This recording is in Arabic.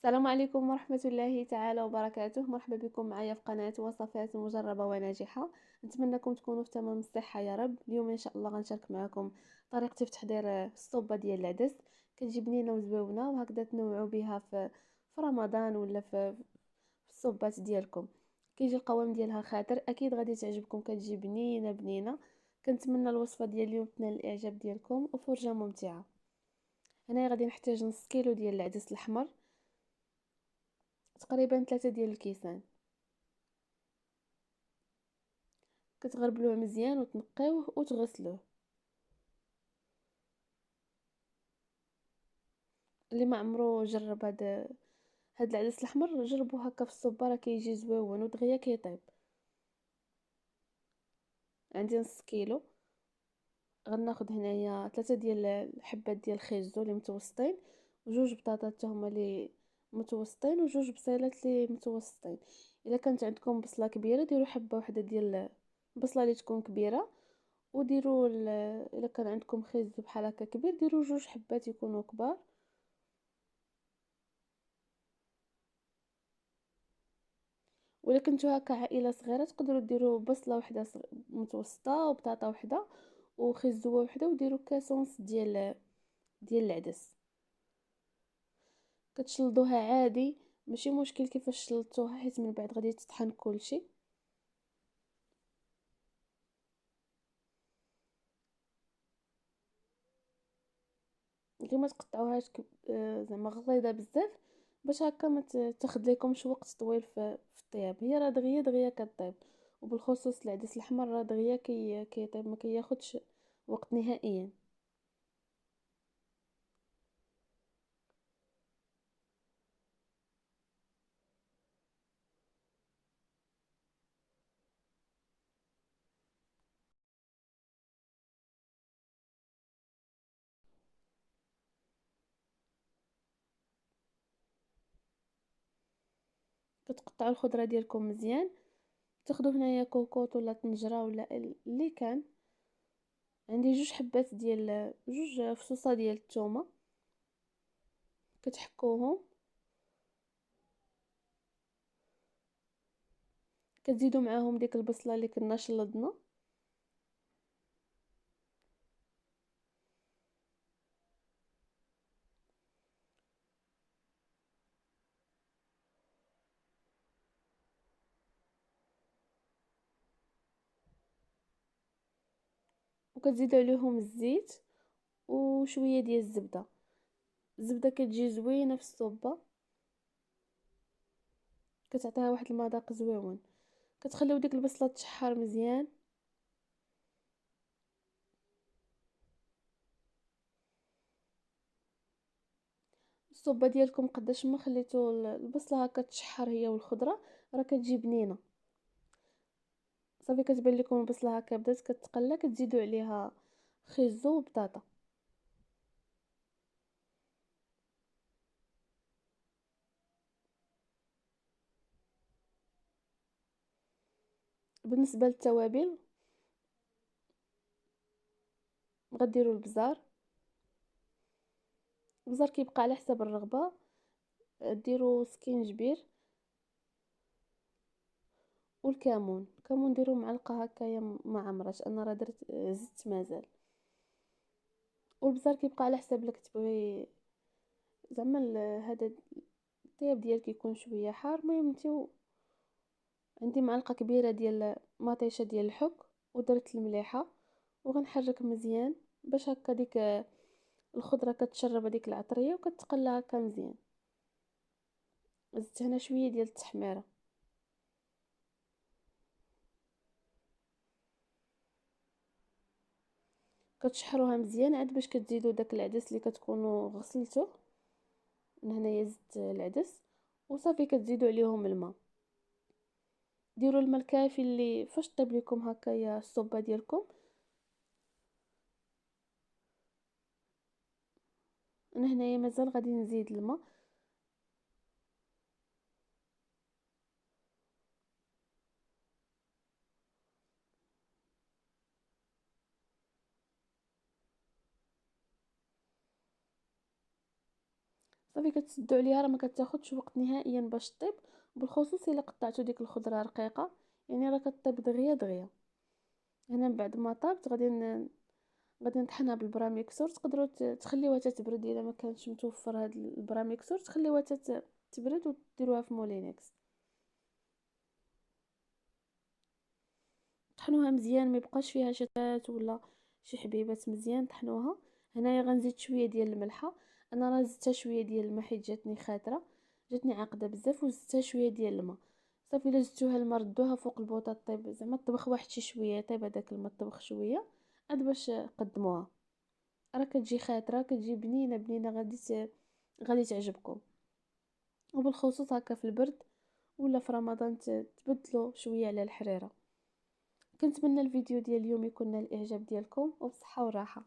السلام عليكم ورحمة الله تعالى وبركاته. مرحبا بكم معايا في قناة وصفات مجربة وناجحة. نتمنىكم تكونوا في تمام الصحة يا رب. اليوم ان شاء الله غنشارك معكم طريقتي في تحضير الصوبة ديال العدس. كتجي بنينة وزويونة وهكذا تنوعوا بها في رمضان ولا في الصوبات ديالكم. كيجي القوام ديالها خاطر اكيد غادي تعجبكم، كتجي بنينة بنينة. كنتمنى الوصفة ديال اليوم تنال الاعجاب ديالكم وفرجة ممتعة. هنايا غادي نحتاج نص كيلو ديال العدس الاحمر، تقريبا 3 ديال الكيسان. كتغربلوه مزيان وتنقيوه وتغسلوه. اللي ما عمرو جرب هاد العدس الاحمر جربوه هكا في الصوبه، راه كيجي زويون ودغيا كيطيب. عندي نص كيلو. غناخد هنايا 3 ديال الحبات ديال الخيزو اللي متوسطين، وجوج بطاطات هما اللي متوسطين، وجوج بصيلات اللي متوسطين. الا كانت عندكم بصله كبيره ديروا حبه واحده ديال البصله اللي تكون كبيره، وديروا الا كان عندكم خيزو بحال هكا كبير ديروا جوج حبات يكونوا كبار. ولا كنتو هكا عائله صغيره تقدروا ديروا بصله وحده متوسطه وبطاطا وحده وخزوه وحده، وديروا كاس ونص ديال العدس. كتشلضوها عادي، ماشي مشكل كيفاش شلطوها حيت من بعد غادي تطحن كلشي. غير ما تقطعوهاش زعما غليظه بزاف، باش هكا ما تاخذ لكمش وقت طويل في الطياب. هي راه دغيا دغيا كطيب، وبالخصوص العدس الاحمر راه دغيا كيطيب، ما كياخدش وقت نهائيا. كتقطعوا الخضره ديالكم مزيان. تاخدوا هنايا كوكوط ولا طنجره ولا اللي كان. عندي جوج حبات ديال جوج فصوصه ديال الثومه، كتحكوهم. كتزيدوا معاهم ديك البصله اللي كنا شلضنا. وكتزيدوا عليهم الزيت وشويه ديال الزبده. الزبده كتجي زوينه في الصوبه، كتعطيها واحد المذاق زويون. كتخليو ديك البصله تشحر مزيان. الصوبه ديالكم قداش ما خليتو البصله هكا تشحر هي والخضره راه كتجي بنينه. صافي كتبان لكم البصله هكا بدات كتقلى، كتزيدوا عليها خيزو وبطاطا. بالنسبه للتوابل غديروا البزار. البزار كيبقى على حسب الرغبه. ديروا سكينجبير والكمون. الكمون ديروا معلقه هكايا ما عمرش، انا راه درت زدت مازال. والبزار كيبقى على حسب لك تبغي زعما هذا الطياب ديالك يكون شويه حار. المهم نتو عندي معلقه كبيره ديال مطيشه ديال الحك، ودرت المليحه وغنحرك مزيان باش هكا ديك الخضره كتشرب هذيك العطريه وكتقلى هكا مزيان. زدت هنا شويه ديال التحميره. كتشحروها مزيان عاد باش كتزيدوا داك العدس اللي كتكونوا غسلتوه. من هنايا زدت العدس وصافي كتزيدوا عليهم الماء. ديروا الماء الكافي اللي فاش طيب لكم هكايا الصوبه ديالكم. انا هنايا مازال غادي نزيد الماء. صافي كتسدو عليها، راه ما كتاخذش وقت نهائيا باش طيب، بالخصوص الا قطعتو ديك الخضره رقيقه، يعني راه كطيب دغيا دغيا. هنا من بعد ما طابت غادي نطحنها بالبراميكسور. تقدروا تخليوها تتبرد الا ما كانش متوفر هاد البراميكسور، تخليوها تبرد وديروها في مولينكس. طحنوها مزيان، ما يبقاش فيها شتات ولا شي حبيبات، مزيان طحنوها. هنايا غنزيد شويه ديال الملحه. انا راه زدتها شويه ديال الماء حيت جاتني خاطره، جاتني عاقده بزاف، وزدتها شويه ديال الماء. صافي الا زدتوها الماء ردوها فوق البوطه طيب، زعما طبخ واحد شي شويه، طيب هذاك الماء طبخ شويه عاد باش قدموها. راه كتجي خاطره، كتجي بنينه بنينه، غادي تعجبكم. وبالخصوص هكا في البرد ولا في رمضان تبدلوا شويه على الحريره. كنتمنى الفيديو ديال اليوم يكون نال الاعجاب ديالكم، وبصحه وراحه.